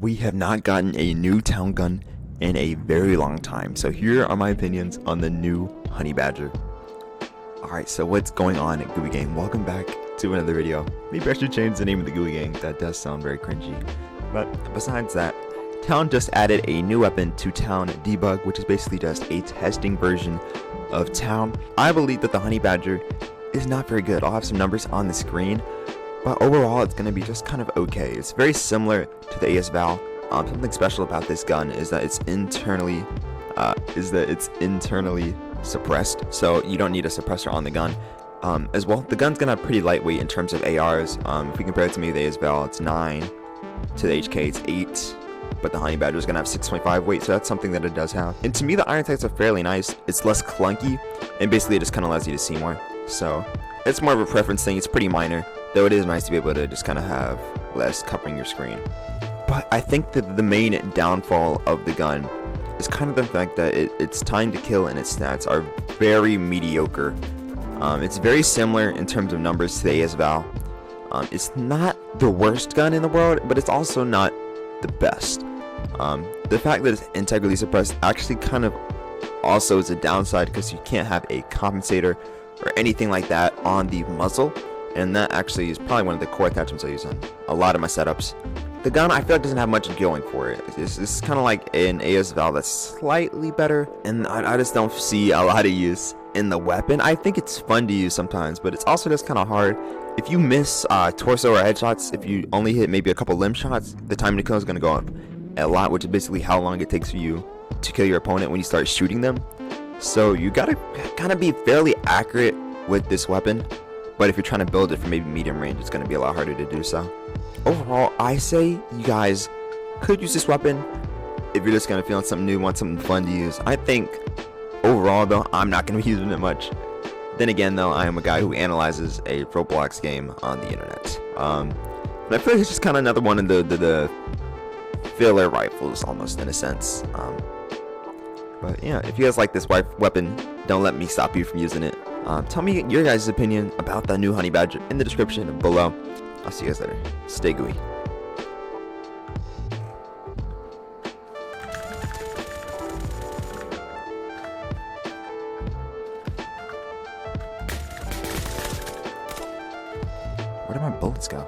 We have not gotten a new town gun in a very long time, so here are my opinions on the new honey badger. Alright, so what's going on at Gooey Gang? Welcome back to another video. Maybe I should change the name of the Gooey Gang, that does sound very cringy. But besides that, Town just added a new weapon to Town, Debug, which is basically just a testing version of Town. I believe that the honey badger is not very good. I'll have some numbers on the screen, but overall it's going to be just kind of okay. It's very similar to the AS Val. Something special about this gun is that it's internally suppressed, so you don't need a suppressor on the gun. As well, the gun's gonna have pretty lightweight in terms of ARs. If we compare it to maybe the AS Val, it's 9. To the HK, it's 8. But the honey badger is gonna have 6.5 weight, so that's something that it does have. And to me, the iron sights are fairly nice. It's less clunky, and basically it just kind of allows you to see more. So it's more of a preference thing. It's pretty minor, though it is nice to be able to just kind of have less covering your screen. But I think that the main downfall of the gun is kind of the fact that its time to kill and its stats are very mediocre. It's very similar in terms of numbers to the AS Val. It's not the worst gun in the world, but it's also not the best. The fact that it's integrally suppressed actually kind of also is a downside, because you can't have a compensator or anything like that on the muzzle, and that actually is probably one of the core attachments I use on a lot of my setups. The gun, I feel like, doesn't have much going for it. It's kind of like an AS Val that's slightly better, and I just don't see a lot of use in the weapon. I think it's fun to use sometimes, but it's also just kind of hard. If you miss torso or headshots, if you only hit maybe a couple limb shots, the time to kill is going to go up a lot, which is basically how long it takes for you to kill your opponent when you start shooting them. So you gotta kind of be fairly accurate with this weapon, but if you're trying to build it for maybe medium range, it's going to be a lot harder to do so. Overall, I say you guys could use this weapon if you're just going to feel something new, want something fun to use. I think overall, though, I'm not going to be using it much. Then again, though, I am a guy who analyzes a Roblox game on the internet. And I feel like it's just kind of another one of the filler rifles, almost, in a sense. But yeah, if you guys like this weapon, don't let me stop you from using it. Tell me your guys' opinion about the new honey badger in the description below. I'll see you guys later. Stay gooey. Where did my bullets go?